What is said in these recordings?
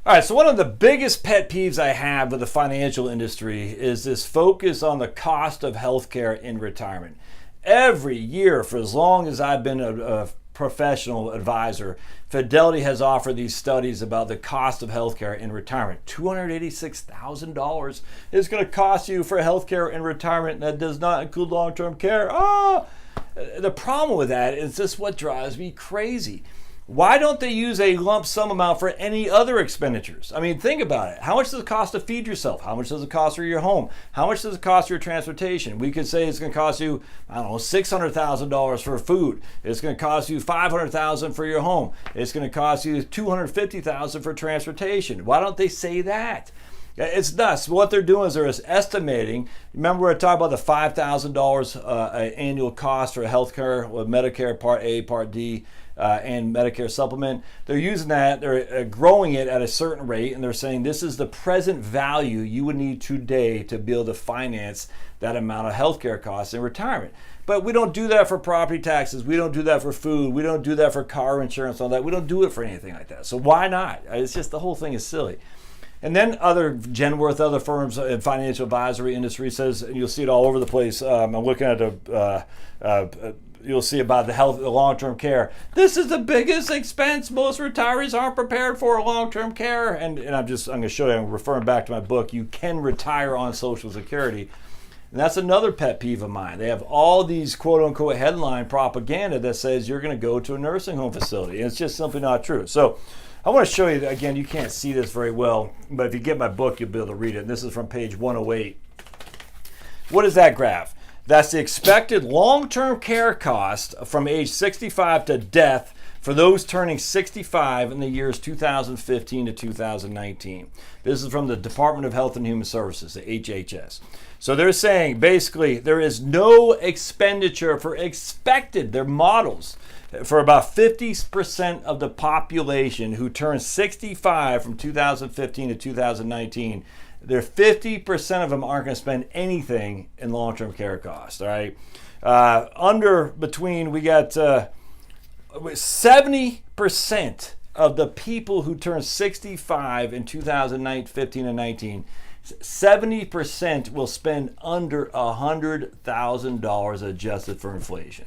All right, so one of the biggest pet peeves I have with the financial industry is this focus on the cost of healthcare in retirement. Every year, for as long as I've been a professional advisor, Fidelity has offered these studies about the cost of healthcare in retirement. $286,000 is going to cost you for healthcare in retirement, and that does not include long-term care. The problem with that is this what drives me crazy. Why don't they use a lump sum amount for any other expenditures? I mean, think about it. How much does it cost to feed yourself? How much does it cost for your home? How much does it cost for your transportation? We could say it's going to cost you, I don't know, $600,000 for food. It's going to cost you $500,000 for your home. It's going to cost you $250,000 for transportation. Why don't they say that? It's nuts. What they're doing is they're estimating. Remember, we talked about the $5,000 annual cost for healthcare with Medicare Part A, Part D, and Medicare supplement. They're using that, they're growing it at a certain rate, and they're saying this is the present value you would need today to be able to finance that amount of healthcare costs in retirement. But we don't do that for property taxes. We don't do that for food. We don't do that for car insurance, all that. We don't do it for anything like that. So why not? It's just the whole thing is silly. And then Genworth, other firms in financial advisory industry says, and you'll see it all over the place. I'm looking at you'll see about the long-term care. This is the biggest expense. Most retirees aren't prepared for long-term care. And I'm going to show you, I'm referring back to my book, You Can Retire on Social Security. And that's another pet peeve of mine. They have all these quote-unquote headline propaganda that says you're going to go to a nursing home facility. And it's just simply not true. So I want to show you, again, you can't see this very well, but if you get my book, you'll be able to read it. And this is from page 108. What is that graph? That's the expected long-term care cost from age 65 to death for those turning 65 in the years 2015 to 2019. This is from the Department of Health and Human Services, the HHS. So they're saying basically there is no expenditure for expected, their models, for about 50% of the population who turned 65 from 2015 to 2019. There 50% of them aren't going to spend anything in long-term care costs. All right, we got 70% of the people who turned 65 in 2015 and 19. 70% will spend under $100,000 adjusted for inflation.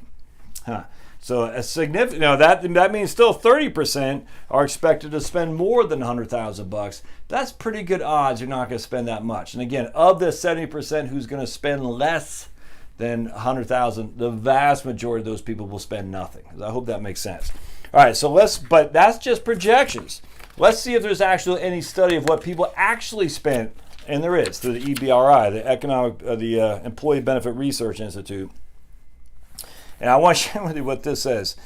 So a significant, that means still 30% are expected to spend more than $100,000. That's pretty good odds you're not going to spend that much. And again, of the 70% who's going to spend less than $100,000, the vast majority of those people will spend nothing. I hope that makes sense. All right, but that's just projections. Let's see if there's actually any study of what people actually spent, and there is through the EBRI, the Employee Benefit Research Institute. And I want to share with you what this says.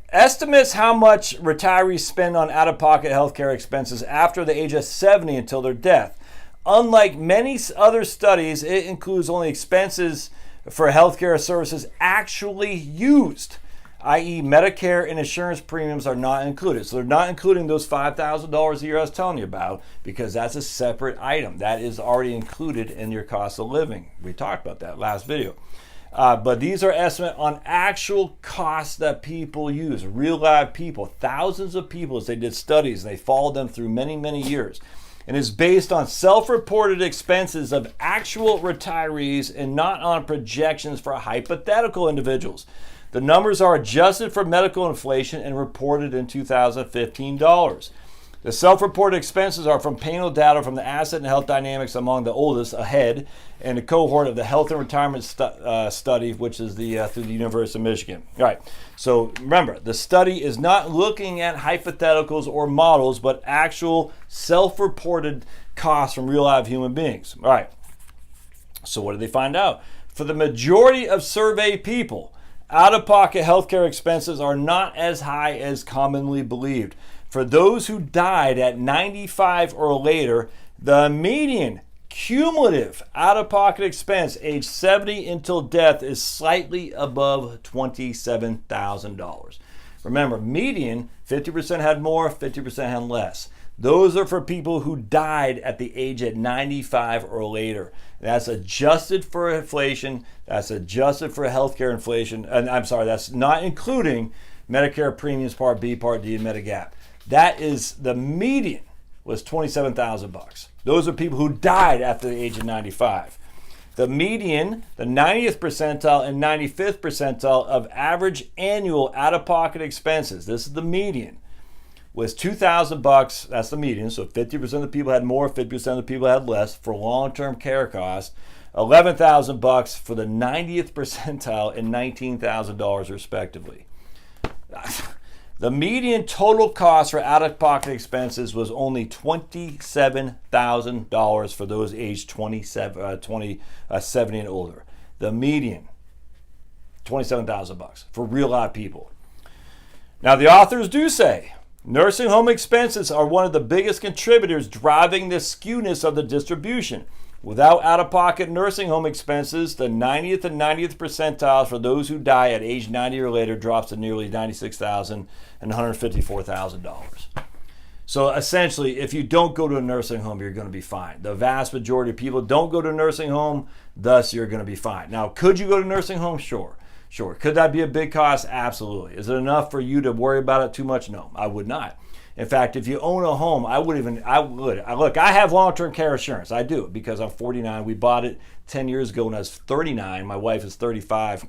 Estimates how much retirees spend on out-of-pocket healthcare expenses after the age of 70 until their death. Unlike many other studies, it includes only expenses for healthcare services actually used, i.e. Medicare and insurance premiums are not included. So they're not including those $5,000 a year I was telling you about, because that's a separate item. That is already included in your cost of living. We talked about that last video. But these are estimates on actual costs that people use, real live people, thousands of people as they did studies. They followed them through many, many years. And is based on self-reported expenses of actual retirees and not on projections for hypothetical individuals. The numbers are adjusted for medical inflation and reported in 2015 dollars. The self-reported expenses are from payroll data from the Asset and Health Dynamics among the oldest ahead and a cohort of the Health and Retirement Study, which is through the University of Michigan. All right, so remember, the study is not looking at hypotheticals or models, but actual self-reported costs from real live human beings. All right, so what did they find out? For the majority of surveyed people, out-of-pocket healthcare expenses are not as high as commonly believed. For those who died at 95 or later, the median cumulative out-of-pocket expense age 70 until death is slightly above $27,000. Remember, median, 50% had more, 50% had less. Those are for people who died at the age of 95 or later. That's adjusted for inflation. That's adjusted for healthcare inflation. And I'm sorry, that's not including Medicare premiums, Part B, Part D, and Medigap. That is the median was $27,000. Those are people who died after the age of 95. The median, the 90th percentile and 95th percentile of average annual out-of-pocket expenses, this is the median, was $2,000. That's the median. So 50% of the people had more, 50% of the people had less for long-term care costs. $11,000 for the 90th percentile and $19,000 respectively. The median total cost for out-of-pocket expenses was only $27,000 for those aged 70 and older. The median, $27,000 for real live people. Now the authors do say nursing home expenses are one of the biggest contributors driving the skewness of the distribution. Without out-of-pocket nursing home expenses, the 90th and 90th percentiles for those who die at age 90 or later drops to nearly $96,000 and $154,000. So essentially, if you don't go to a nursing home, you're going to be fine. The vast majority of people don't go to a nursing home, thus you're going to be fine. Now, could you go to a nursing home? Sure. Could that be a big cost? Absolutely. Is it enough for you to worry about it too much? No, I would not. In fact, if you own a home, I would. Look, I have long-term care insurance. I do because I'm 49. We bought it 10 years ago when I was 39. My wife is 35.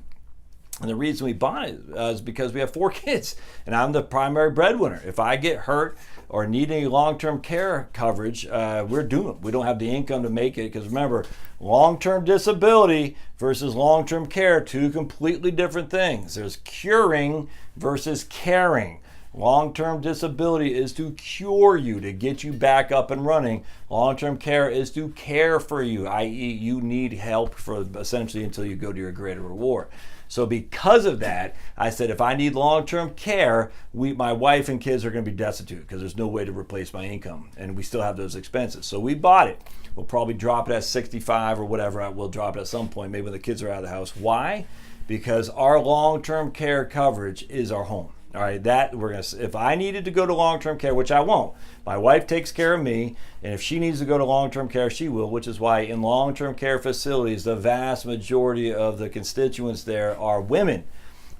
And the reason we bought it is because we have 4 kids and I'm the primary breadwinner. If I get hurt or need any long-term care coverage, we're doomed. We don't have the income to make it because remember, long-term disability versus long-term care, 2 completely different things. There's curing versus caring. Long-term disability is to cure you, to get you back up and running. Long-term care is to care for you, i.e. you need help for essentially until you go to your greater reward. So because of that, I said if I need long-term care, my wife and kids are going to be destitute because there's no way to replace my income and we still have those expenses. So we bought it. We'll probably drop it at 65 or whatever. We'll drop it at some point, maybe when the kids are out of the house. Why? Because our long-term care coverage is our home. All right, if I needed to go to long-term care, which I won't, my wife takes care of me, and if she needs to go to long-term care, she will, which is why in long-term care facilities, the vast majority of the constituents there are women,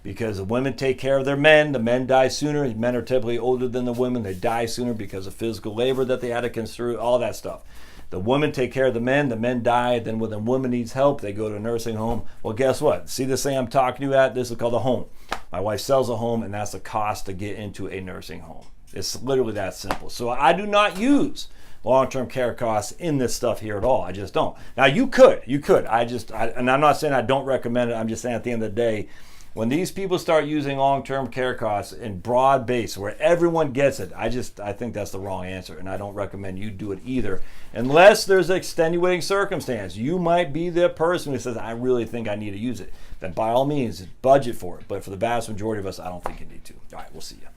because the women take care of their men. The men die sooner. Men are typically older than the women. They die sooner because of physical labor that they had to construe, all that stuff. The women take care of the men die, then when the woman needs help, they go to a nursing home. Well, guess what? See this thing I'm talking to you at? This is called a home. My wife sells a home, and that's the cost to get into a nursing home. It's literally that simple. So I do not use long-term care costs in this stuff here at all. I just don't. Now, you could. And I'm not saying I don't recommend it. I'm just saying at the end of the day, when these people start using long-term care costs in broad base where everyone gets it, I think that's the wrong answer, and I don't recommend you do it either unless there's an extenuating circumstance. You might be the person who says, I really think I need to use it. Then by all means, budget for it. But for the vast majority of us, I don't think you need to. All right, we'll see you.